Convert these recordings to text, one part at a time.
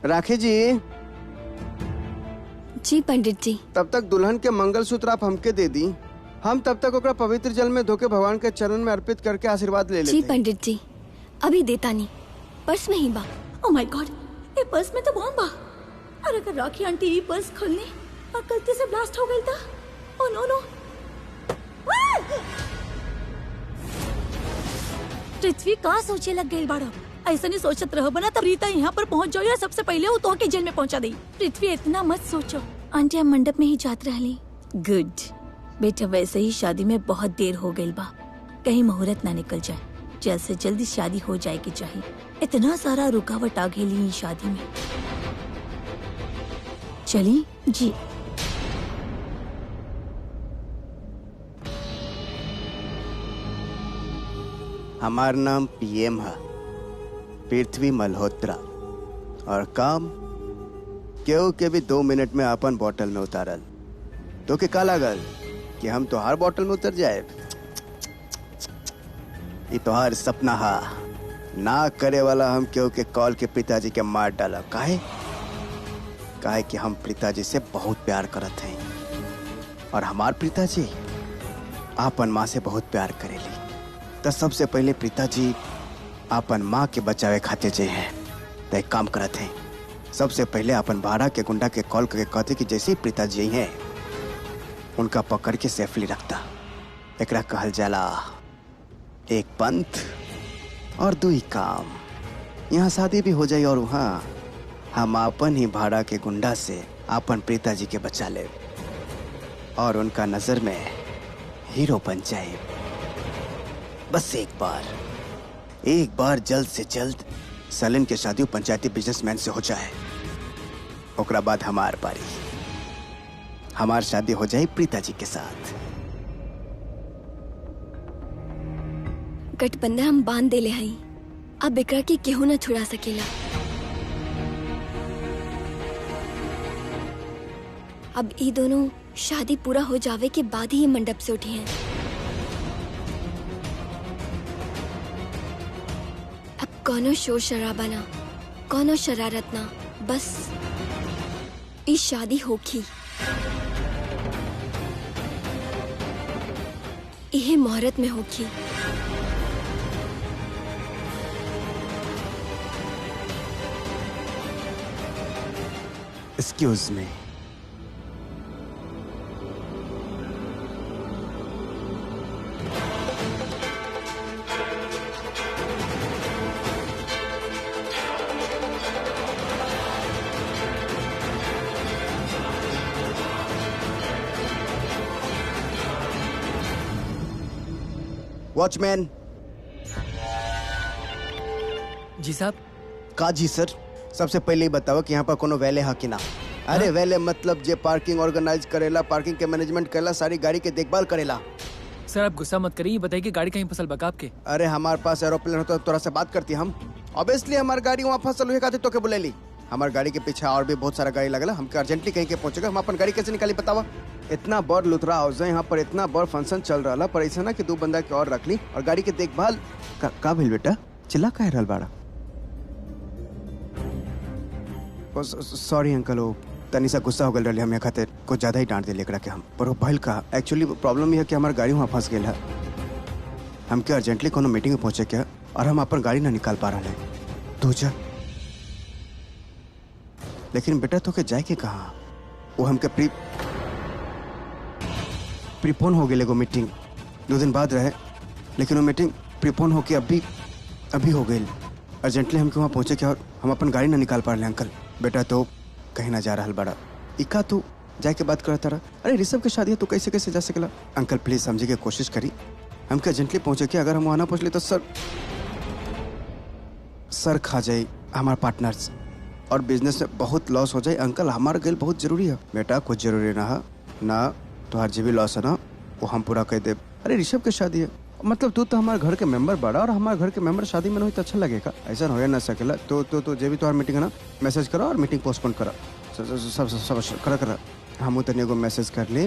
राखी जी। जी पंडित जी। तब तक दुल्हन के मंगलसूत्र आप हमके दे दी, हम तब तक ओकरा पवित्र जल में धोके भगवान के चरण में अर्पित करके आशीर्वाद ले लेते। जी पंडित जी, अभी देता नहीं, पर्स में ही बा। ओह माय गॉड, ये पर्स में तो बॉम्ब बा। और अगर राखी आंटी ये पर्स खोलने और गलती से ब्लास्ट हो गई था। ओह नो नो। पृथ्वी कहाँ सोचे लग गई बाड़ा? ऐसा नहीं सोचत रहो बना तब रीता यहाँ पर पहुँच जाओ या सबसे पहले वो तो के जेल में पहुँचा दी। पृथ्वी इतना मत सोचो। आंटी हम मंडप में ही जात रहली। गुड बेटा, वैसे ही शादी में बहुत देर हो गई बा, कहीं मुहूर्त ना निकल जाए। जल्द से जल्दी शादी हो जाए की चाहिए। इतना सारा रुकावट आ गई शादी में। चली जी। हमार नाम पीएम है, पृथ्वी मल्होत्रा, और काम केहू के भी 2 मिनट में अपन बोतल में उतारल। तो के का लागल कि हम तोहार बोतल में उतर जाए? ये तोहार सपना हा ना करे वाला हम केहू के कॉल के पिताजी के मार डाला। काहे कि हम पिताजी से बहुत प्यार करत हैं, और हमार पिताजी आपन माँ से बहुत प्यार करेली। तो सबसे पहले पिताजी आपन माँ के बचावे खातिर जे हैं तो एक काम करत हैं, सबसे पहले अपन भाड़ा के गुंडा के कॉल करके कहते कि जैसे ही पिताजी हैं उनका पकड़ के सेफली रखता। एकरा कहल जाला एक पंथ और 2 काम। यहाँ शादी भी हो जाए और वहाँ हम अपन ही भाड़ा के गुंडा से अपन पिताजी के बचा ले और उनका नजर में हीरो बन जाए। बस एक बार जल्द से जल्द सलीम के शादी पंचायती बिजनेसमैन से हो जाए, ओकरा बाद हमार बारी, हमार शादी हो जाए पिताजी के साथ। गठबंधन हम बांध देले हई, अब एकरा के केहू न छुड़ा सकेला। अब ये दोनों शादी पूरा हो जावे के बाद ही मंडप से उठी हैं। अब कोनो शोर शराबा ना, कोनो शरारत ना, बस ये शादी होगी। यह मुहूर्त में होगी। Excuse me. वॉचमैन। जी साहब। का जी सर, सबसे पहले ही बताओ कि यहाँ पर कोनो वैले है कि ना? अरे वैले मतलब जे पार्किंग ऑर्गेनाइज करेला, पार्किंग के मैनेजमेंट करेला, सारी गाड़ी के देखभाल करेला। सर आप गुस्सा मत करिए, बताइए कि गाड़ी कहीं फसल बका आपके? अरे हमारे पास एरोप्लेन होता तो तोरा से बात करती हम। ऑब्वियसली हमारी गाड़ी वहाँ फसल हुई खातिर तो के बुलेली। हमारी गाड़ी के पीछे और भी बहुत सारा गाड़ी लगला, हमके अर्जेंटली कहीं के पहुंचेगा। हम अपन गाड़ी कैसे निकाली बतावा? इतना बड़ लुथरा हाउस है यहाँ पर, इतना बड़ फंक्शन चल रहा, पर ऐसा ना कि 2 बंदा के और रख ली और गाड़ी के देखभाल का भेल बेटा? चिल्ला का रहल बाड़ा? सॉरी अंकल, वो तनी सा गुस्सा हो गल रही हम खातिर कुछ ज्यादा ही डांट दिले एकरा के हम। पर वो भइल का एक्चुअली प्रॉब्लम ये है कि हमारी गाड़ी वहाँ फंस गई है। हमके अर्जेंटली कोनो मीटिंग में पहुंचे क्या और हम अपन गाड़ी ना निकाल पा रहे हैं। तू जा। लेकिन बेटा तो के जाए के कहाँ? वो हमके प्रीपोन हो गई। मीटिंग 2 दिन बाद रहे, लेकिन वो मीटिंग प्रीपोन होके अभी हो गई। अर्जेंटली हमके वहाँ पहुंचे क्या और हम अपन गाड़ी ना निकाल पा रहे अंकल। बेटा तो कहीं ना जा रहा बड़ा इका, तू जाके बात करता रहा। अरे ऋषभ की शादी है, तू कैसे जा सकेला? अंकल प्लीज समझे के कोशिश करी। हमके अर्जेंटली पहुंचे कि अगर हम वहाँ ना पहुँचले तो सर खा जाए हमारे पार्टनर्स और बिजनेस में बहुत लॉस हो जाए। अंकल हमारा गल बहुत जरूरी है। बेटा कुछ जरूरी ना तुम्हार जो भी लॉस है ना वो हम पूरा कर दे। अरे ऋषभ की शादी है, मतलब तू तो हमारे घर के मेंबर बड़ा, और हमारे घर के मेंबर शादी में नहीं तो अच्छा लगेगा? ऐसा हो ना सकेला। तो जो भी तुम्हारी मीटिंग है ना, मैसेज करो और मीटिंग पोस्टपोन करो। सब करा हम तनी को मैसेज कर ले।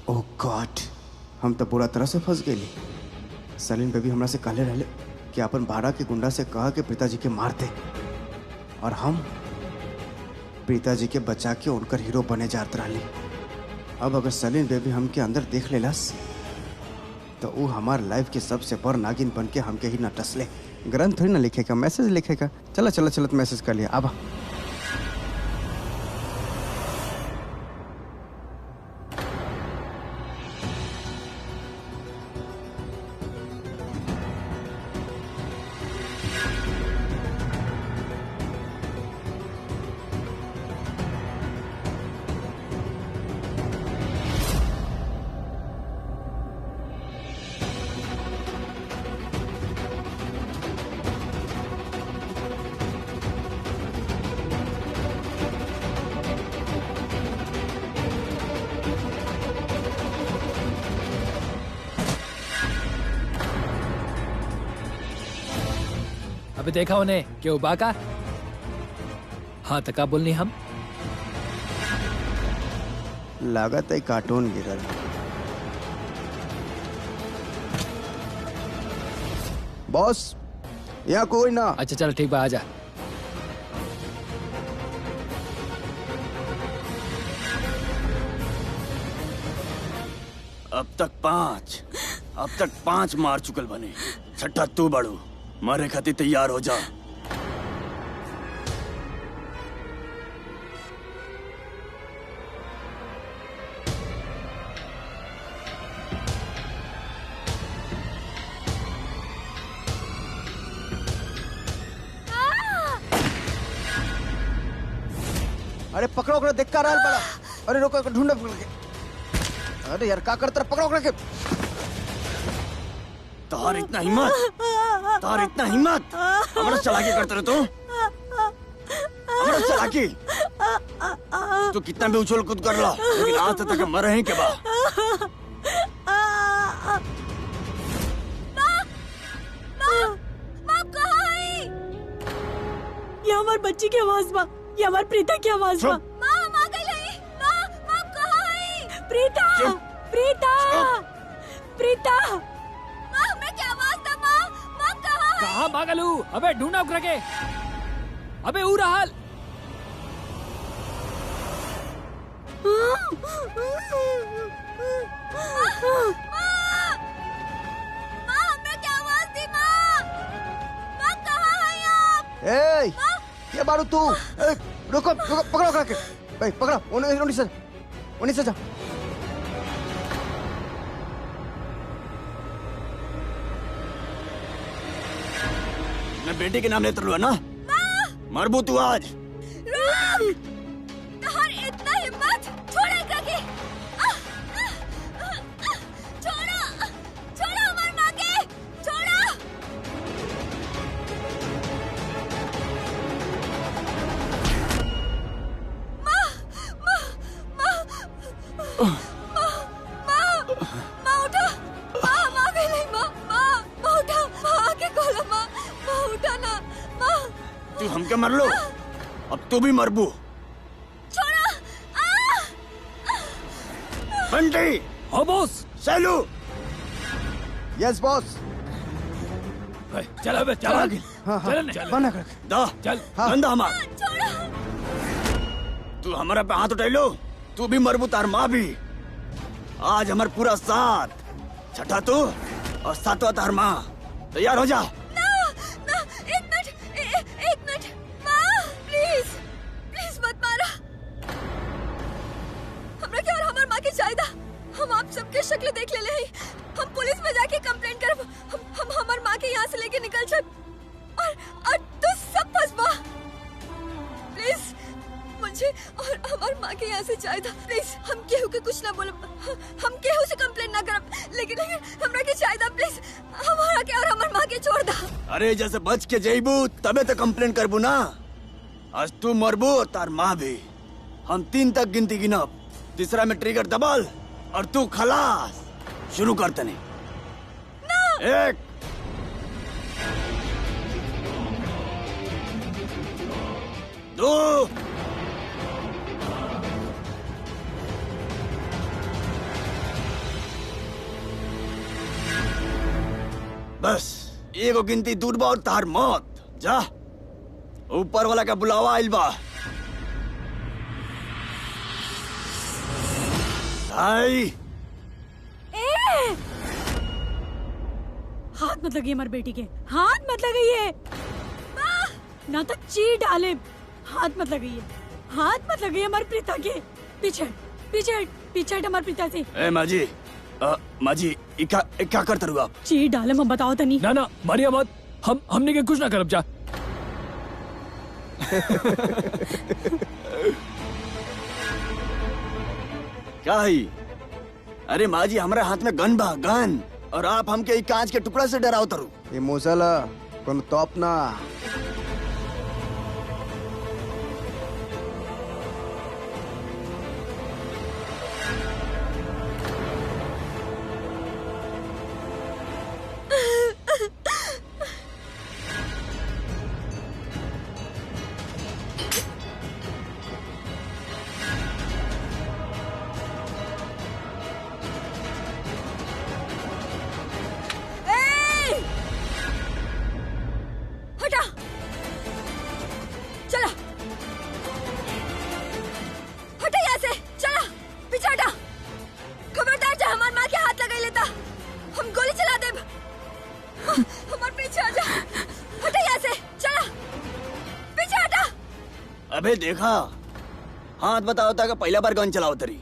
ओह गॉड, हम तो पूरा तरह से फंस गए। सलीम बेबी हमरा से कहले रहले कि अपन भाड़ा के गुंडा से कहा कि पिताजी के मार दे और हम पिताजी के बचा के उनकर हीरो बने जात रही। अब अगर सलीम बेबी हमके अंदर देख लेलस तो वो हमार लाइफ के सबसे बड़ नागिन बन के हमके ही न टसले। ग्रंथ थोड़ी ना लिखेगा, मैसेज लिखेगा। चला चला चलत मैसेज कर लिया। अब अबे देखा उन्हें क्यों बाका? हाँ तका बोलनी हम लागत है कार्टून गिरल। बॉस यहाँ कोई ना। अच्छा चल ठीक बा, आजा। अब तक पांच मार चुकल बने। छठा तू बड़ू, मारे खातिर तैयार हो जा। अरे पकड़ो पकड़ो, देख का रहा बड़ा। अरे रोको, ढूंढो पकड़ के। अरे यार का करते पकड़ो पकड़ के। तार इतना हिम्मत हमारा चलाकी करते रहे तू। हमारा चलाकी तू कितना भी उछल कूद कर ला, लेकिन आज तक मरे हैं क्या बा? ये हमार बच्ची की आवाज बा, ये हमार प्रीता की आवाज बा। प्रीता प्रीता प्रीता कहाँ भागलू? अबे ढूंढा उकरा के। अबे ऊ रहल। ए, क्या बारू तू? रुको रुको, पकड़ो पकड़ के। भाई पकड़ो, उन्हीं से जा। मैं बेटे के नाम लेते रहा ना, मरबू तू आज। इतना हिम्मत छोड़ो हमारी माँ के, छोड़ो। माँ उठो, माँ गई नहीं, माँ उठा, माँ आके खोलो, माँ उठा ना, माँ। तू हमके मर लो, अब तू भी मरबू। छोड़ो। बंटी। हो बॉस। सैलू। Yes boss. चल अबे चल। हाँ हाँ, चल बना कर। दा चल। हाँ। बंदा हमार। छोड़ो। तू हमारा पे हाथ उठाई लो, तू भी मरबू, तार माँ भी। आज हमार पूरा साथ, छठा तू और सातवां तार माँ। तैयार हो जा। ना, एक मिनट, माँ, प्लीज मत मारा। हमरा क्या और हमार माँ के चाहिदा। हम आप सबके शक्ल देख ले हैं। हम पुलिस में जाके कंप्लेंट करब। हम हमार माँ के यहाँ से लेके निकल जाए और तू सब फंसबा। प्लीज मुझे और हमार माँ के यहाँ से चाहिदा। प्लीज हम केहू के कुछ ना बोलब, हम केहू से कंप्लेंट ना करब, लेकिन हमरा के चाहिदा। प्लीज हमारा के और हमार माँ के छोड़ दा। अरे जैसे बच के जईबू तबे तो कंप्लेन करबू ना। आज तू मरबू और तार माँ भी। हम 3 तक गिनती गिनब, तीसरा में ट्रिगर दबाल और तू खलास। शुरू करते नहीं। 1 2 बस एगो गिनती दूर बा और तार मौत। जा, ऊपर वाला का बुलावा आइल बा। भाई हाथ मत लगिए हमारी बेटी के, हाथ मत लगाइए ना तो चीर डाले। हाथ मत लगाइए, हाथ मत लगाइए हमारी प्रीता के। पीछे पीछे पीछे हट हमारी प्रीता से। ए माजी, माजी क्या करते रहो आप? चीर डाले मैं बताओ तनी। ना ना मारिया मत, हमने के कुछ ना करब जा। क्या है? अरे माजी, हमारे हाथ में गन बा, गन, और आप हमके एक कांच के टुकड़ा से डराओ तरु। ये मुसला कौन तोप ना। हटा, चला, हटा यहाँ से, चला, पीछे हटा। खबरदार जा हमार माँ के हाथ लगा लेता, हम गोली चला दे। हमार पीछे आ जा, हटा यहाँ से, चला, पीछे हटा। अबे देखा, हाथ बताओ था कि पहला बार गन चलाओ तरी।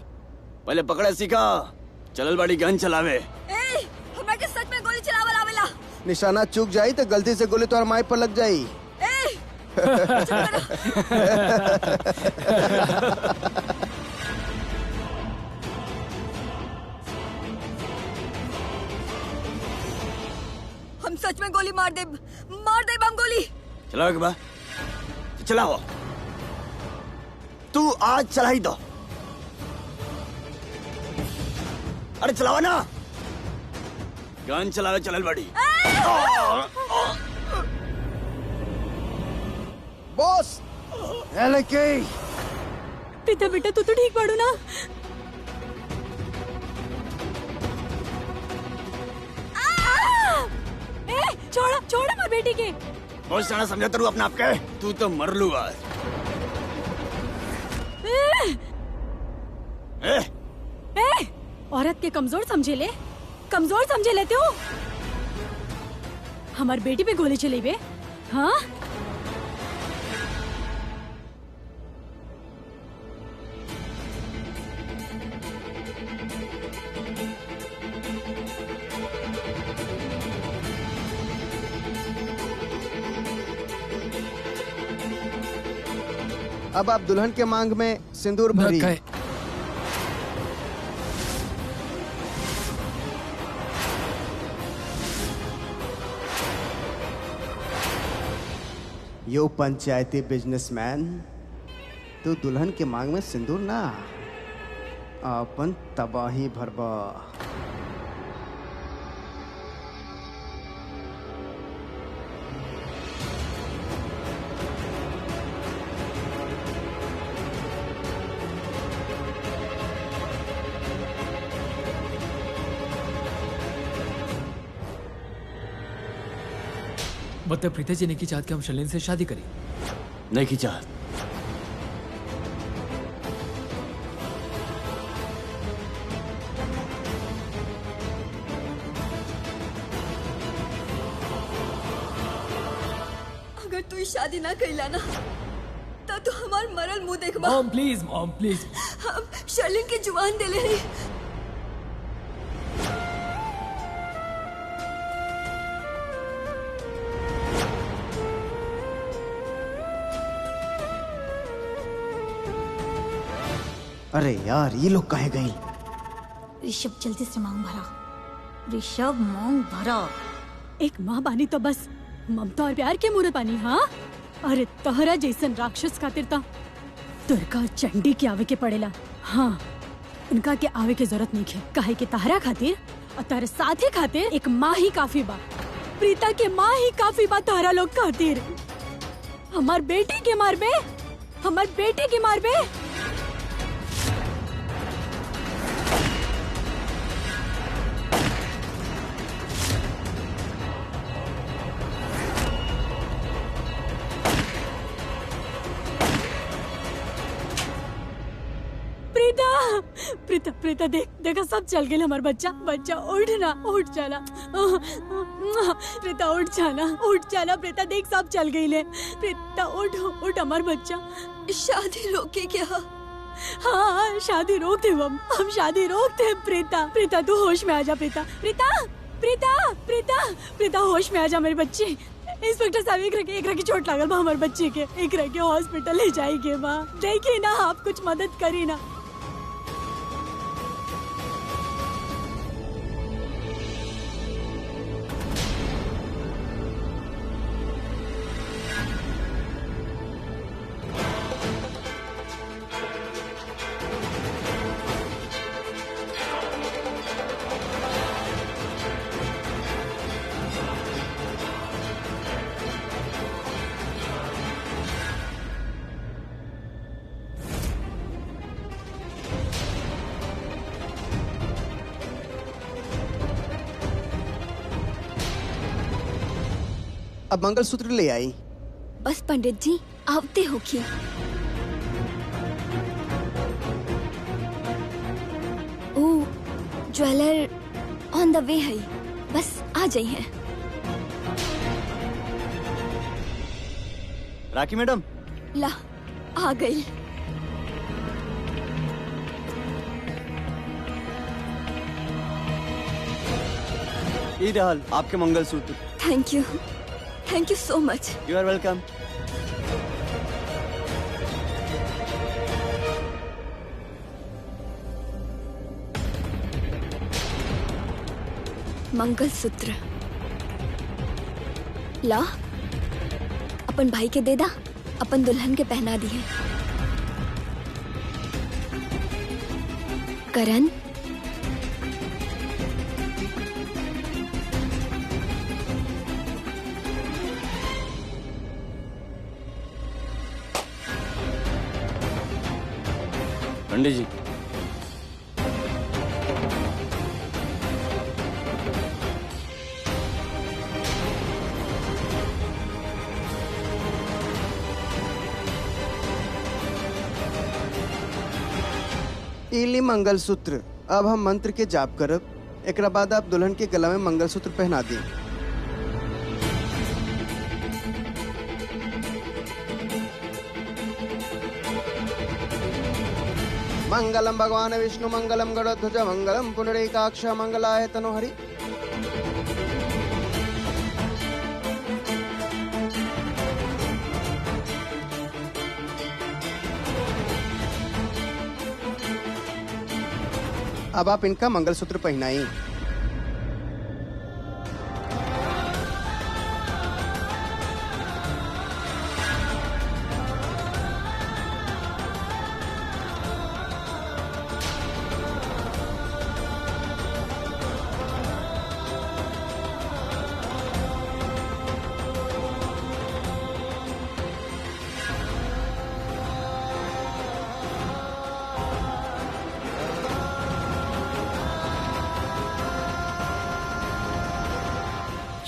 पहले पकड़े सीखा, चलल बड़ी गन चलावे। ए, हमरा के सच में गोली चलावल आवेला। निशाना चूक जाई तो गलती से गोली तो माई पर लग जाई। ए, चुप करो। हम सच में गोली मार दे हम गोली। चलाओ के बा, चलाओ। तू आज चलाई दो। अरे चलाओ ना, गन चलावे चलल बड़ी। बॉस के प्रीता बेटा तू तो ठीक पड़ो ना। छोड़ा छोड़ा हमारी बेटी के। बहुत सारा समझा तरू अपना आपके। तू तो मर लू आज। औरत के कमजोर समझे ले, कमजोर समझे लेते हो। हमारी बेटी पे गोली चली बे, हाँ? अब आप दुल्हन के मांग में सिंदूर भरी। यो पंचायती बिजनेसमैन, तू दुल्हन के मांग में सिंदूर ना, अपन तबाही भरबा। मतलब प्रीता जी ने की चाहत कि हम शर्लिन से शादी करें? नहीं की चाहत। अगर तू शादी ना कैला ना तो तू हमार मरल मुंह देखबा। Mom please. हम शर्लिन के जुबान दे ले। अरे यार, ये लोग कहे गई? ऋषभ जल्दी से मांग भरा, ऋषभ मांग भरा। एक माँ बानी तो बस ममता और प्यार के मूर्त बानी, हाँ? अरे तहरा जैसन राक्षस खातिर ता दुर्गा चंडी के आवे के पड़ेला। हाँ, उनका के आवे के जरूरत नहीं है, काहे के तहरा खातिर और तारे साथी खातिर एक माँ ही काफी बा। प्रीता के माँ ही काफी बा तहरा लोग खातिर। हमार बेटी के मार बे, हमार बेटी के मार बे। प्रीता प्रीता देख देखा सब चल गए हमार बच्चा बच्चा उठ ना उठ जाना प्रीता उठ जाना प्रीता देख सब चल गई ले प्रीता उठ उठ हमार बच्चा। शादी रोके क्या? हाँ शादी रोक दे हम शादी रोक दे। प्रीता प्रीता तू होश में आ जा प्रीता प्रीता प्रीता प्रीता प्रीता होश में आ जा मेरे बच्चे। इंस्पेक्टर साहब एक रखे चोट लागल बा हमारे बच्चे के, एक रखे हॉस्पिटल ले जाएंगे माँ। देखिए ना आप कुछ मदद करी ना। अब मंगलसूत्र ले आई। बस पंडित जी आवते होगी। ओ ज्वेलर ऑन द वे है, बस आ जाइए। राखी मैडम ला आ गई। ये रहल आपके mangalsutra. Thank you so much. You R welcome. Mangalsutra ला अपन भाई के दे दा, अपन दुल्हन के पहना दिए। करण पंडित जी इली मंगलसूत्र। अब हम मंत्र के जाप करब, एकरा बाद आप दुल्हन के गला में मंगलसूत्र पहना दी। मंगलम भगवान विष्णु मंगलम गरुड़ध्वज मंगलम पुंडरीकाक्ष मंगलाय तनोहरि। अब आप इनका मंगलसूत्र पहनाई।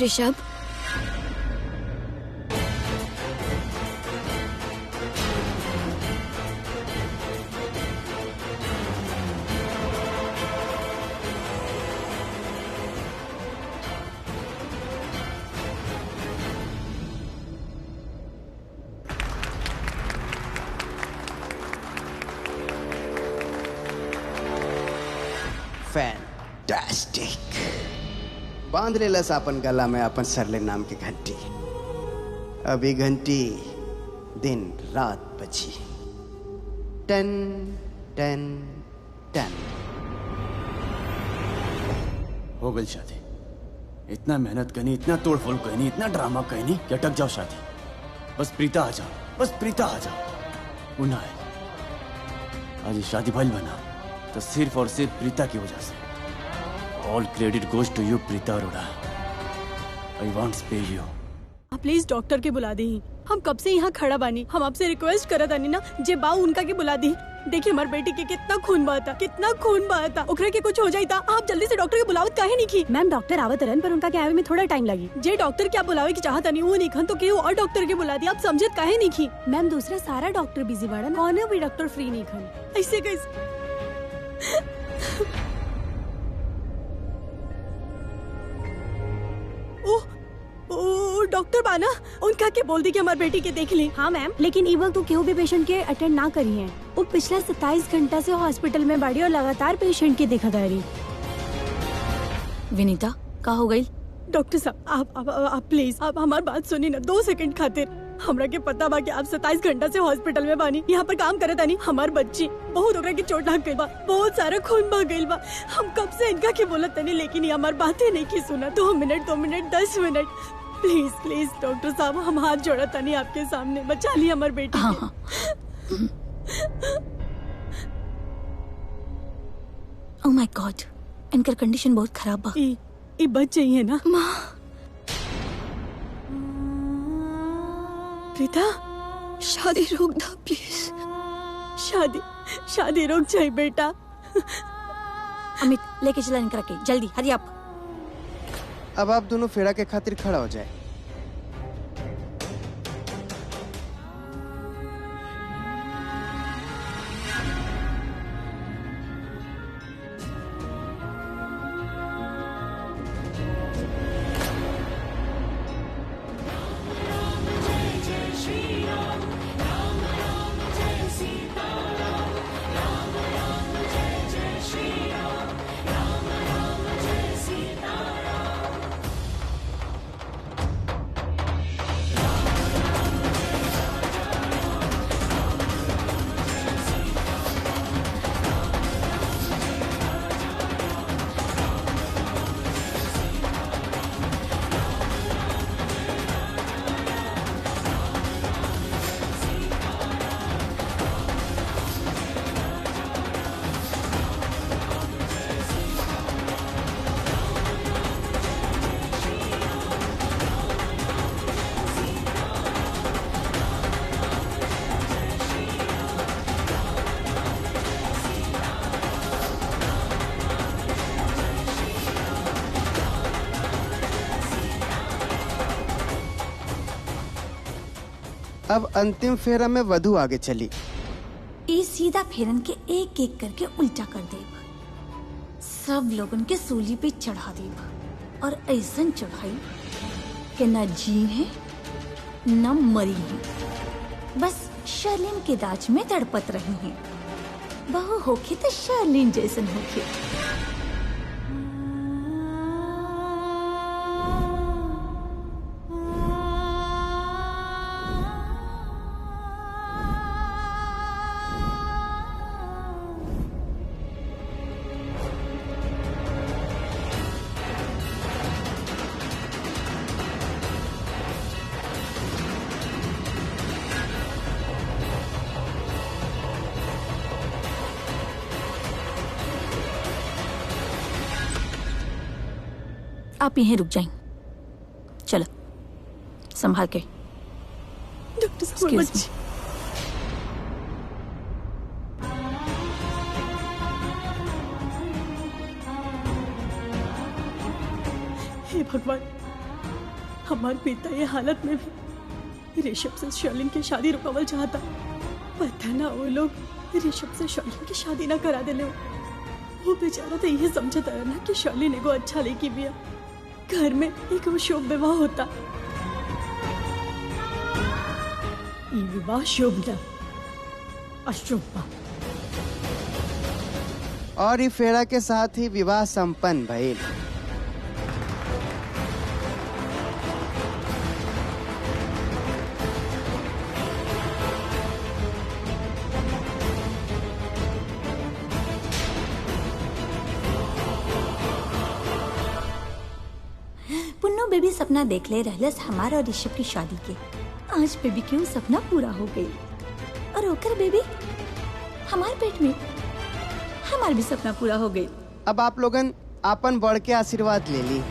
ऋषभ फैंटास्टिक। बांध ले लस अपन गला में अपन सरले नाम की घंटी। अभी घंटी दिन रात बची। टन टन टन। हो गई शादी। इतना मेहनत करनी, इतना तोड़फोड़ करनी, इतना ड्रामा करनी कि अटक जाओ शादी। बस प्रीता आ जाओ, बस प्रीता आ जाओ। उन्ना है आज ये शादी भल बना तो सिर्फ और सिर्फ प्रीता की वजह से। All credit goes to you, Preeta Arora. I won't spare you. आप प्लीज डॉक्टर के बुला दी। हम कब से यहाँ खड़ा बानी, हम आपसे रिक्वेस्ट करत आनी ना जे बाऊ उनका के बुला दी। देखिए हमारे बेटी के कितना खून बहाता ओकरा के कुछ हो जाई था। आप जल्दी से डॉक्टर के बुलावत काहे नहीं की? मैम डॉक्टर आवत रहन पर उनका के आवे में थोड़ा टाइम लगी। जे डॉक्टर क्या बुलावे की चाहत नहीं वो नहीं खन तो केहू और डॉक्टर के बुला दी। आप समझत काहे नहीं की? मैम दूसरा सारा डॉक्टर बिजी बाड़न, कौन भी डॉक्टर फ्री नहीं खन। ऐसे कैसे ओ डॉक्टर बाना उनका के बोल दी कि हमारी बेटी के देख ली। हाँ मैम, लेकिन ई वक्त तो केहू भी पेशेंट के अटेंड ना करी है। वो पिछला 27 घंटा से हॉस्पिटल में बाड़ी और लगातार पेशेंट के देखा जा रही। विनीता का हो गई? डॉक्टर साहब आप प्लीज आप हमारी बात सुनी ना 2 सेकंड खातिर। हमरा के पता बा कि आप 27 घंटा से हॉस्पिटल में बानी, यहाँ पर काम करे तानी। हमार बच्ची बहुत ओकरा की चोट लग गई बा, बहुत सारा खून बह गई बा। हम कब से इनका के बोलत तनी, लेकिन ये हमार बातें नहीं की सुना। 2 minute 10 minute please please doctor साहब, हम हाथ जोड़ा तनी आपके सामने, बचा ली हमार बेटी। हाँ। ओह माय गॉड, इनकर कंडीशन बहुत खराब बा। ई बच चाहिए ना माँ। प्रीता, शादी रोक दो प्लीज। शादी रोक जाए बेटा। अमित लेके चला इनकर के जल्दी, हरी आप। अब आप दोनों फेरा के खातिर खड़ा हो जाए। अब अंतिम फेरा में वधु आगे चली। ये सीधा फेरन के एक एक करके उल्टा कर देब, सब लोगन के सूली पे चढ़ा देब और ऐसन चढ़ाई कि न जी है न मरी है, बस शर्लिन के दाज में तड़पत रही हैं। बहू होके तो शर्लिन जैसन होके। आप यहीं रुक जाएं। चलो संभाल के। डॉक्टर साहब Excuse me. बच्ची। हे भगवान, हमारे पिता ये हालत में भी ऋषभ से शर्लिन की शादी रुकावल चाहता। पता ना वो लोग ऋषभ से शर्लिन की शादी ना करा देले। वो बेचारा तो ये समझता है ना कि शर्लिन एगो अच्छा लड़की भी है, घर में एक शुभ विवाह होता। ये विवाह शुभ न अशुभ बा। और ई फेरा के साथ ही विवाह संपन्न भइल। पुन्नू बेबी सपना देख ले रहलस हमारा और ऋषभ की शादी के। आज बेबी के वो सपना पूरा हो गई और ओकर बेबी हमारे पेट में। हमार भी सपना पूरा हो गई। अब आप लोगन आपन बढ़ के आशीर्वाद ले ली।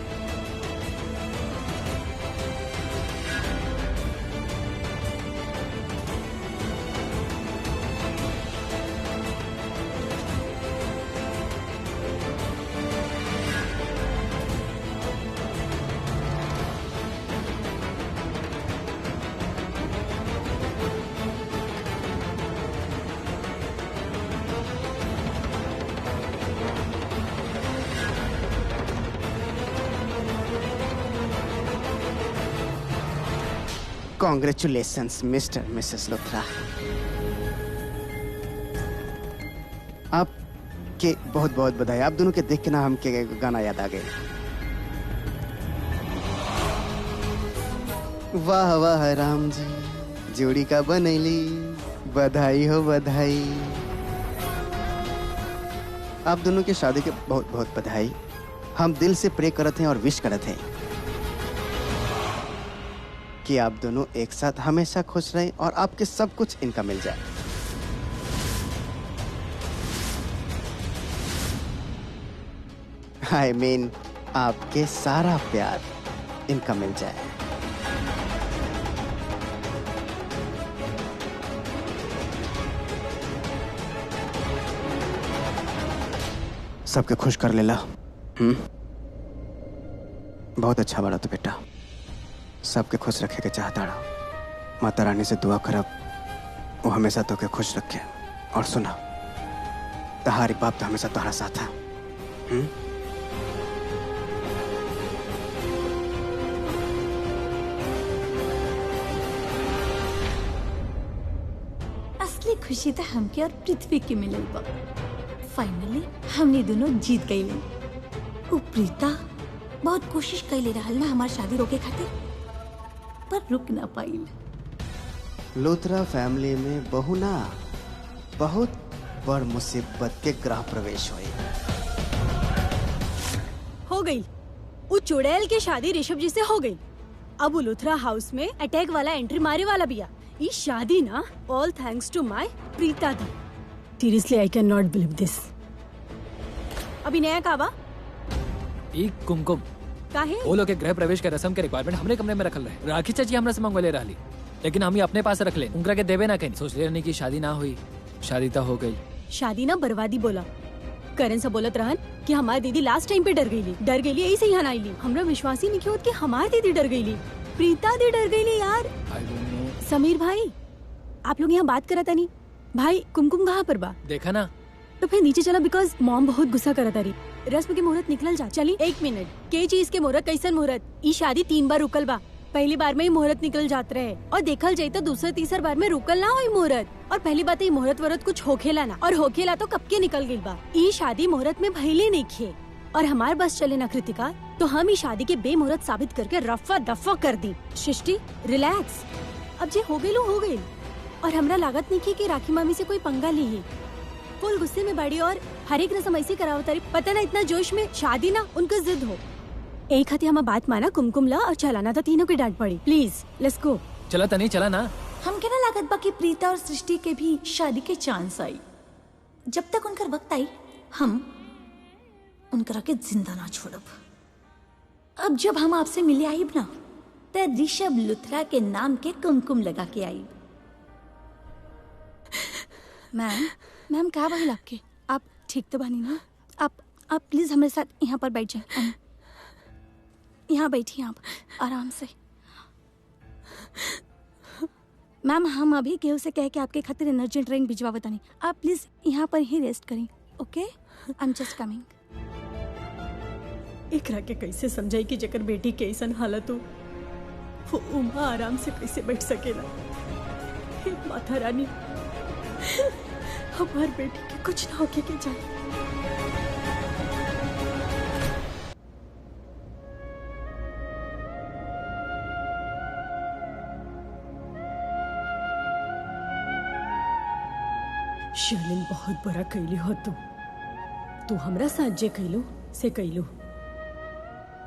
Congratulations mister Mrs Luthra. आपके बहुत बहुत बधाई। आप दोनों के देख के ना हमके गाना याद आ गए। वाह वाह राम जी, जोड़ी का बनैली, बधाई हो बधाई। आप दोनों की शादी के बहुत बहुत बधाई। हम दिल से प्रे करते हैं और विश करते हैं कि आप दोनों एक साथ हमेशा खुश रहें और आपके सब कुछ इनका मिल जाए। आई मीन आपके सारा प्यार इनका मिल जाए। सबके खुश कर लेला। बहुत अच्छा बड़ा तो बेटा, सबके खुश रखे के चाहता रहा। माता रानी से दुआ करब वो हमेशा तो के खुश रखे। और सुना, तहारी बाप तो हमेशा तुम्हारा साथ है। असली खुशी तो हमके और पृथ्वी के मिलल बा। फाइनली हमने दोनों जीत गई। वो प्रीता बहुत कोशिश कैले रहल ना हमार शादी रोके खातिर, पर रुक ना पाइल। लूथरा फैमिली में बहू ना बहुत बड़ मुसीबत के ग्रह प्रवेश हुई। हो गई। वो चुड़ैल की शादी ऋषभ जी से हो गई। अब वो लुथरा हाउस में अटैक वाला एंट्री मारे वाला भी है। ये शादी ना all thanks to my Preeta दी। Seriously I can not believe this. अभी नया काबा एक कुमकुम काहे वो लोग के गृह प्रवेश के रस्म के रिक्वायरमेंट हमरे कमरे में रखल रहे। राखी चाची हमरा से मंगवा ले रही, लेकिन हम ही अपने पास रख ले, उनकरा के देवे ना कहीं। सोच ले रहने की शादी ना हुई, शादी तो हो गई। शादी ना बर्बादी बोला। करण से बोलत रहन कि हमारी दीदी लास्ट टाइम पे डर गई यही से यहाँ आई ली। हमरा विश्वास ही नहीं किया कि हमारी दीदी डर गई। प्रीता दी डर गई यार। I don't know। समीर भाई, आप लोग यहाँ बात करता नहीं। भाई कुमकुम कहाँ पर बा? देखा ना, तो फिर नीचे चला बिकॉज मॉम बहुत गुस्सा करता रही। रस्म के मुहूर्त निकल जा। चली 1 मिनट के चीज के मुहूर्त कैसन मुहूर्त? ई शादी 3 बार रुकल बा। पहली बार में ही मुहूर्त निकल जात रहे और देखल जाये तो दूसरे तीसर बार में रुकल ना हुई मुहूर्त। और पहली बात ये मुहूर्त वरत कुछ होखेला ना, और होखेला तो कब के निकल गई बा। ई शादी मुहूर्त में भइले नहीं खे और हमार बस चले ना कृतिका, तो हम ई शादी के बेमुहूर्त साबित करके रफा दफा कर दी। सृष्टि रिलैक्स, अब जे हो गई लो हो गई। और हमरा लागत नहीं की राखी मामी से कोई पंगा ली है। फुल गुस्से में बड़ी और हर एक रस्म ऐसी करावतारी। पता ना इतना जोश में शादी ना उनका जिद हो। एक हती हम बात माना कुमकुम ला और चलाना तो तीनों की डांट पड़ी। Please let's go. चला तनी चला ना। हम के ना लागत बा कि प्रीता और सृष्टि के भी शादी के चांस आई। जब तक उनकर वक्त आई हम उनकरा के जिंदा ना छोड़ब। अब जब हम आपसे मिले आईब ना, तो ऋषभ लुथरा के नाम के कुमकुम लगा के आईब। मैम क्या भइल आपके? आप ठीक तो बानी ना? आप प्लीज हमारे साथ यहाँ पर बैठ जाए। यहाँ बैठिए आप आराम से। मैम हम अभी केहू से कह के आपके खातिर एनर्जी ड्रिंक भिजवा बतानी। आप प्लीज यहाँ पर ही रेस्ट करें। ओके, आई एम जस्ट कमिंग। एकरा के कैसे समझाई कि जकर बेटी के ऐसा हालत हो, वो उमा आराम से कैसे बैठ सकेला। हे माता रानी, हमार बेटी के कुछ ना होके के जाए। शिवलिंग बहुत बड़ा कैली हो तू हमरा साथ जे कैलू से कैलू।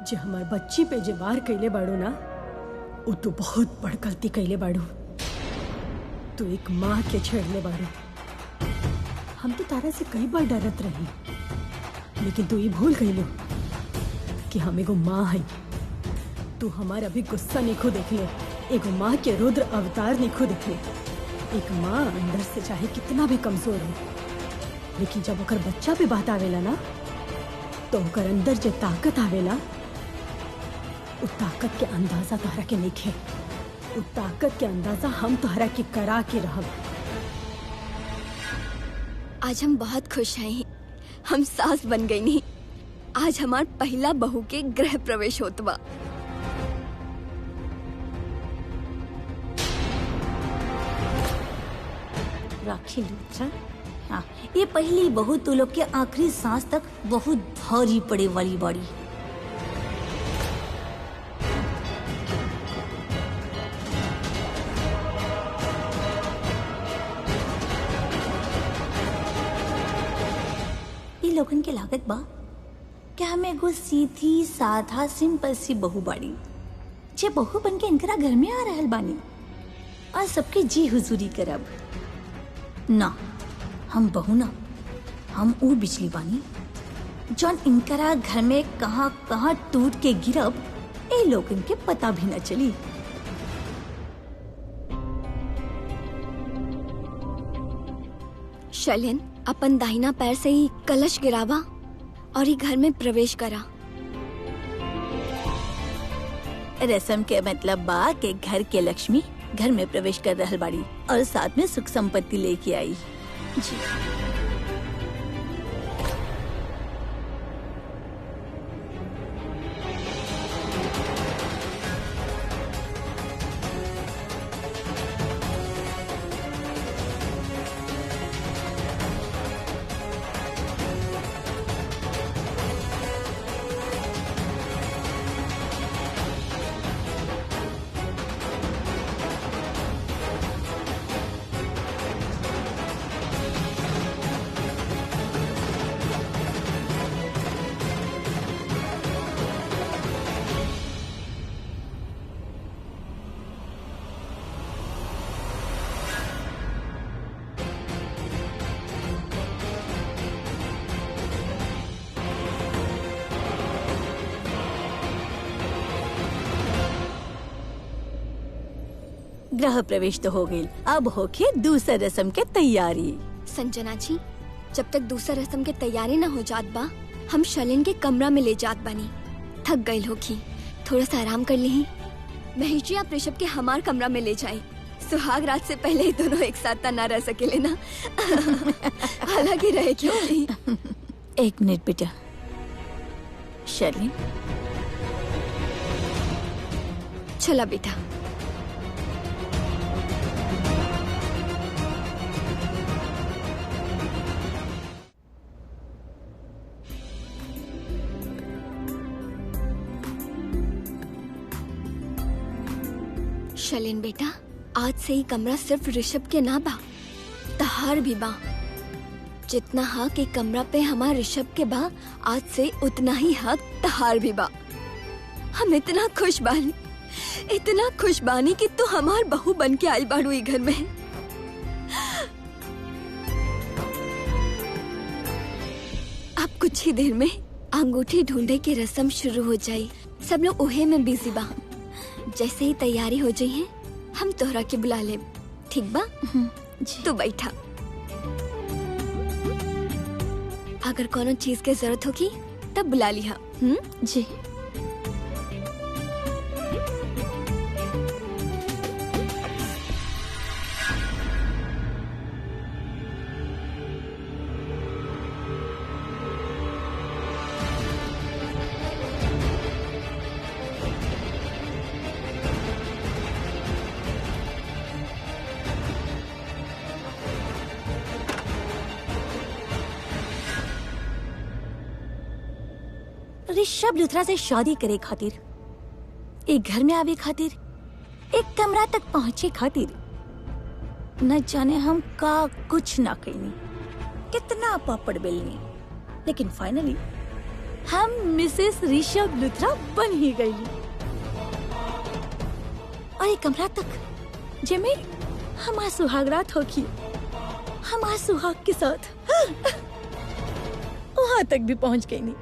जे हमार बच्ची पे जे वार कैले बाड़ू ना, वो तू बहुत बड़ गलती कैले बाड़ू। तू एक माँ के छेड़ले बाड़ू। हम तो तारा से कई बार डरत रही, लेकिन तू ये भूल गईलू कि हम एगो माँ है। तू हमार अभी गुस्सा निखो देख ले, एगो माँ के रुद्र अवतार निखो देख ले। एक माँ अंदर से चाहे कितना भी कमजोर हो, लेकिन जब ओकर बच्चा पे बात आवेला ना, तो ओकर अंदर जो ताकत आवेला, उस ताकत के अंदाजा तोहरा के नहीं। उस ताकत के अंदाजा हम तोहरा के करा के रहब। आज हम बहुत खुश हैं। हम सास बन गई नहीं। आज हमार पहला बहू के गृह प्रवेश होत बा। राखी लूथरा। हाँ, ये पहली बहू तू लोग के आखिरी सांस तक बहुत भारी पड़े वाली बाड़ी। ये लोगन के लागत बा क्या हमें एगो सीधी साधा सिंपल सी बहू बाड़ी जे बहू बन के इनकरा घर में आ रहल बानी और सबके जी हुजूरी करब। ना, हम बहू ना, हम ऊ बिजली बानी जौन इनकरा घर में कहाँ कहाँ टूट के गिरब ए लोगन के पता भी न चली। शैलेन, अपन दाहिना पैर से ही कलश गिरावा और ही घर में प्रवेश करा। रस्म के मतलब बा के घर के लक्ष्मी घर में प्रवेश कर रहल बाड़ी और साथ में सुख संपत्ति लेके आई। जी गृह प्रवेश तो हो गई, अब होके दूसरा रस्म के तैयारी। संजना जी, जब तक दूसरा रस्म के तैयारी न हो जात बा, हम शैलेन के कमरा में ले जात बानी। थक गई होगी, थोड़ा सा आराम कर ली। महेश जी, आप ऋषभ के हमार कमरा में ले जाएं। सुहाग रात से पहले ही दोनों एक साथ ना रह सकेले ना। हालांकि रहे क्यों नहीं। एक मिनट बेटा। शैलेन, चला बेटा। शैलेन बेटा, आज से ही कमरा सिर्फ ऋषभ के ना बा, तहार भी बा। जितना हक एक कमरा पे हमार ऋषभ के बा, आज से उतना ही हक तहार भी बा। हम इतना खुश बानी कि तू हमार बहू बन के आई बाड़ू ई घर में। अब कुछ ही देर में अंगूठी ढूंढे की रस्म शुरू हो जाई। सब लोग ओहे में बिजी बा। जैसे ही तैयारी हो जाई है, हम तोहरा के बुला ले। ठीक बा? तू बैठा। अगर कोनो चीज के जरूरत होगी तब बुला लिहा। जी। ऋषभ लुथरा से शादी करे खातिर, एक घर में आवे खातिर, एक कमरा तक पहुंचे खातिर न जाने हम का कुछ ना कईनी, कितना पापड़ बेलनी, लेकिन फाइनली हम मिसेस ऋषभ लुथरा बन ही गई। और एक कमरा तक जेमे हमार सुहागरात होगी, हमार सुहाग के साथ वहां तक भी पहुंच गई नहीं।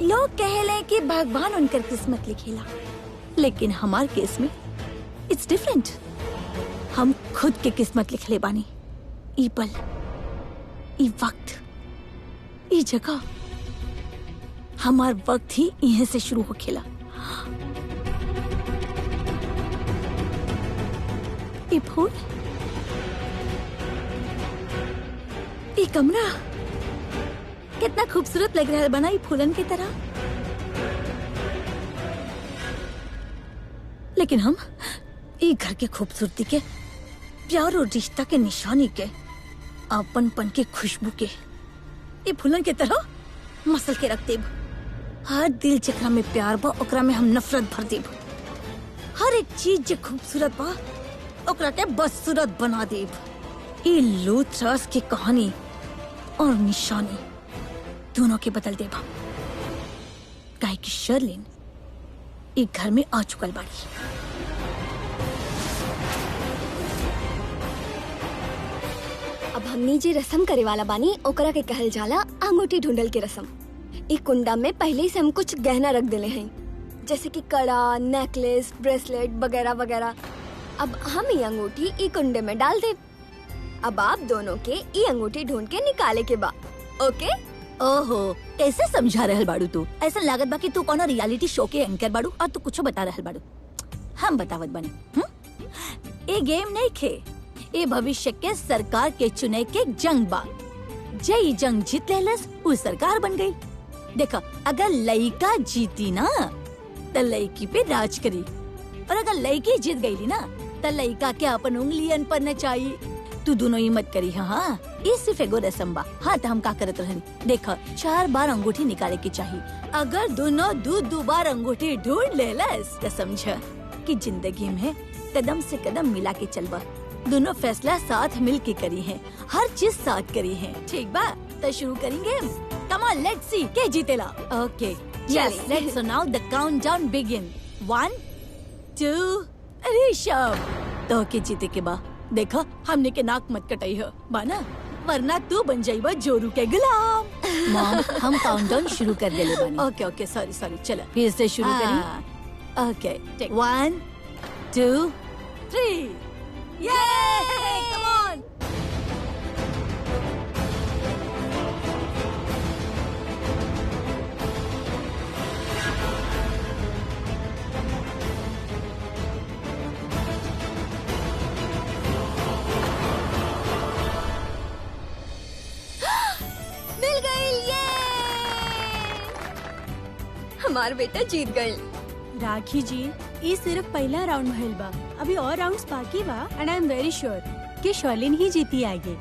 लोग कहले कि भगवान उनकर किस्मत लिखेला, लेकिन हमार केस में इट्स डिफरेंट। हम खुद के किस्मत लिखले बानी। ई पल, ई वक्त, ई जगह, हमार वक्त ही यहीं से शुरू हो खेला। ई फूल, ई कमरा कितना खूबसूरत लग रहा है बना, ई फूलन की तरह। लेकिन हम ई घर के खूबसूरती के प्यार और रिश्ता के निशानी के, आपनपन के खुशबू के, ये फूलन के तरह मसल के रख देब। हर दिल जकरा में प्यार बा ओकरा में हम नफरत भर देब। हर एक चीज जो खूबसूरत बा ओकरा के बदसूरत बना देब। ये लूथरस की कहानी और निशानी दोनों के बदल देब। काहे कि शर्लिन एक घर में आ चुकल बाड़ी। अब हमनी जे रस्म करे वाला बानी ओकरा के कहल जाला अंगूठी ढूंढल के रस्म। ई कुंडा में पहले से हम कुछ गहना रख देले हैं, जैसे कि कड़ा, नेकलेस, ब्रेसलेट वगैरह वगैरह। अब हम ये अंगूठी ई कुंडे में डाल दे। अब आप दोनों के ई अंगूठी ढूंढ के निकाले के बा। ओके? ओहो, कैसे समझा रहल बाड़ू तू? ऐसा लागत बा कि तू कोनो रियलिटी शो के एंकर बाड़ू और तू कुछ बता रहल बाड़ू। हम बतावत बनी। ये गेम नहीं खे, ये भविष्य के सरकार के चुने के जंग बा। जय जंग जीत लेलस वो सरकार बन गई। देखा, अगर लड़का जीती ना तो लड़की पे राज करी, और अगर लड़की जीत गई ना तो लड़का के अपन उंगलियन पर नचाई। तू दोनों ही मत करी। हाँ, ये सिर्फ एगो रस्म बा। हाँ तो हम का करत रहनी, देखा 4 बार अंगूठी निकाले के चाहिए। अगर दोनों दो बार अंगूठी ढूंढ लेलस तो समझ कि जिंदगी में कदम से कदम मिला के चलबा। दोनों फैसला साथ मिल के करी है, हर चीज साथ करी है। ठीक बा, तो शुरू करेंगे। कम ऑन, लेट्स सी के जीतेला। ओके, यस, लेट्स सो नाउ द काउंटडाउन बिगिन। 1 2 ऋषभ तो के जीते के बा। देखा, हमने के नाक मत कटाई है बाना, वरना तू बन जाइबा जोरू के गुलाम। मॉम, हम काउंटडाउन शुरू कर देले बानी। ओके ओके, सॉरी, चलो फिर से शुरू करी। ओके, 1 2 3 ये कम ऑन। मिल गई, ये हमार बेटा जीत गई। राखी जी, ये सिर्फ पहला राउंड भइल बा, अभी और राउंड्स बाकी बा and I am very sure कि शर्लिन ही जीती आगे।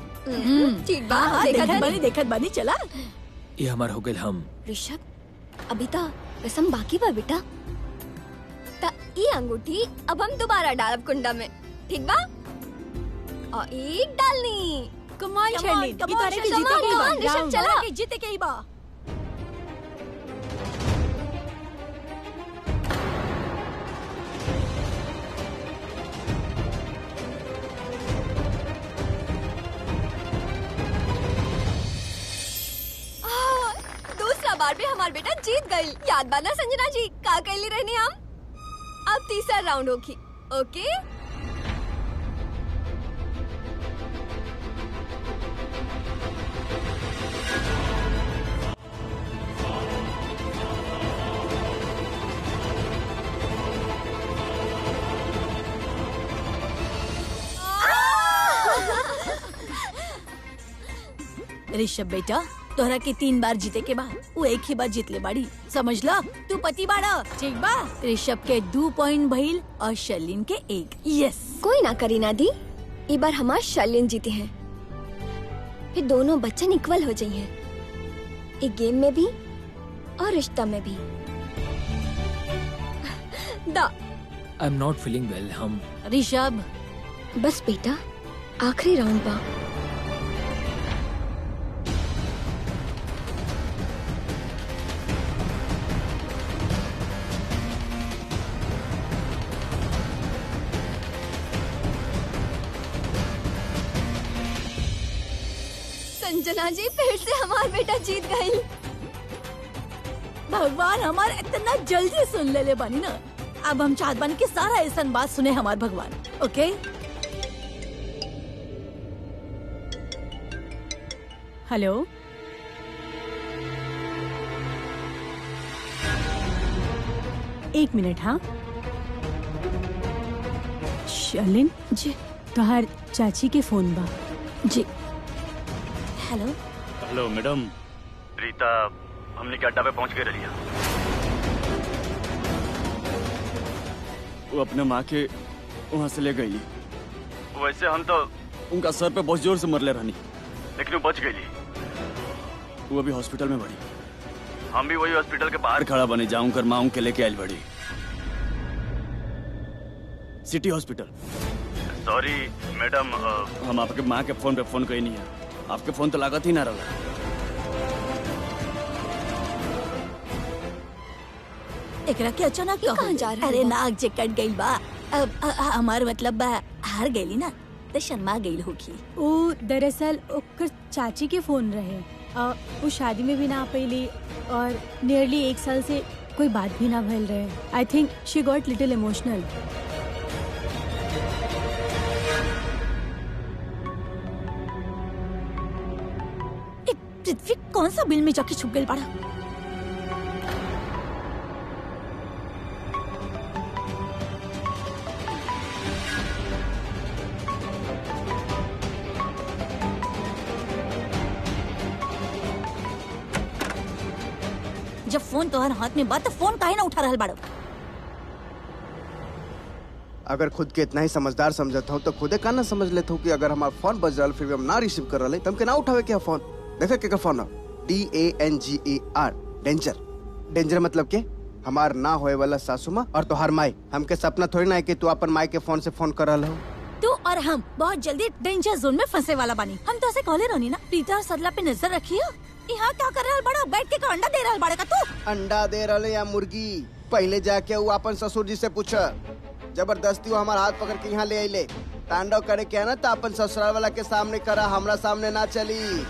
ठीक बा, हाँ, देखत देखत बानी चला। ये हमार हो गइल। हम ऋषभ, अभी ता रस्म बाकी बा बेटा। ता ये अंगूठी अब हम दोबारा डालब कुंडा में, ठीक बा? और एक डालनी। कम ऑन शर्लिन, come ये on, तारे के come जीते on, के come बा on, ऋषभ, राउंड। चला के जीते के ही बा। दूसरा बार भी हमार बेटा जीत गई। याद बा ना संजना जी, का कहली रहनी हम? अब तीसरा राउंड होगी। ओके? ऋषभ बेटा, तोहरा के 3 बार जीते के बाद वो एक ही बार जीत ले बाड़ी, समझ ला। तू पति बाड़ा, ठीक बा? ऋषभ के 2 पॉइंट भइल और शर्लिन के 1। यस, कोई ना करी ना दी, इस बार हमार शर्लिन जीती है। फिर दोनों बच्चन इक्वल हो जाइए, एक गेम में भी और रिश्ता में भी। दा I am not feeling well. हम ऋषभ बस बेटा, आखिरी राउंड बा। संजना जी, फिर से हमार बेटा जीत गई। भगवान हमार इतना जल्दी सुन ले बानी ना। अब हम चाहत बानी कि सारा ऐसा बात सुने हमार भगवान। ओके, हेलो, एक मिनट। हाँ शर्लिन जी तोहार चाची के फोन बा। जी। हेलो हेलो मैडम, रीता हमने के अड्डा पे पहुंच गए रही। वो अपने माँ के वहाँ से ले गई। वैसे हम तो उनका सर पे बहुत जोर से मरले रहनी, लेकिन वो बच गई। वो अभी हॉस्पिटल में बड़ी। हम भी वही हॉस्पिटल के बाहर खड़ा बने जाऊं कर माँ के लेके आई बड़ी सिटी हॉस्पिटल। सॉरी मैडम, हम आपके माँ के फोन पे फोन कही नहीं है, आपके फोन तो लागत ही ना रहा। एकरा के अचानक कहाँ जा रहा है अरे बा? नाक जे कट गई बा। हमार मतलब बा हार गई ना तो शर्मा गई होगी। वो दरअसल ओकर चाची के फोन रहे। वो शादी में भी ना पैली और नियरली 1 साल से कोई बात भी ना भइल रहे। I think she got little emotional. Prithvi कौन सा बिल में जाके छुप गई पड़ा। जब फोन तोहर हाथ में बा तो फोन काहे ना उठा रहल बाड़ो। अगर खुद के इतना ही समझदार समझता हूँ तो खुदे का ना समझ लेता हूँ कि अगर हमारा फोन बज रहा फिर भी हम ना रिसीव कर रहे तब के ना उठावे क्या फोन। देखे के फोन DANGER डेंजर। डेंजर मतलब के हमार ना होए वाला सासू माँ और तोहार माई हमके सपना थोड़ी ना है कि तू अपन माई के फोन से फोन कर रहा हो। तू और हम बहुत जल्दी डेंजर जोन में फंसे वाला बानी। हम तो ऐसे कॉले रहनी ना प्रीता और सदला पे नजर रखियो। यहाँ क्या कर रहा बड़ा बैठ के अंडा दे रहा बड़ा का तू। अंडा दे रहे या मुर्गी पहले जाके वो अपन ससुर जी से पूछा। जबरदस्ती वो हमारा हाथ पकड़ के यहाँ ले आइले। तांडव करे क्या ना तो अपन ससुराल वाला के सामने करा, हमरा सामने ना चली।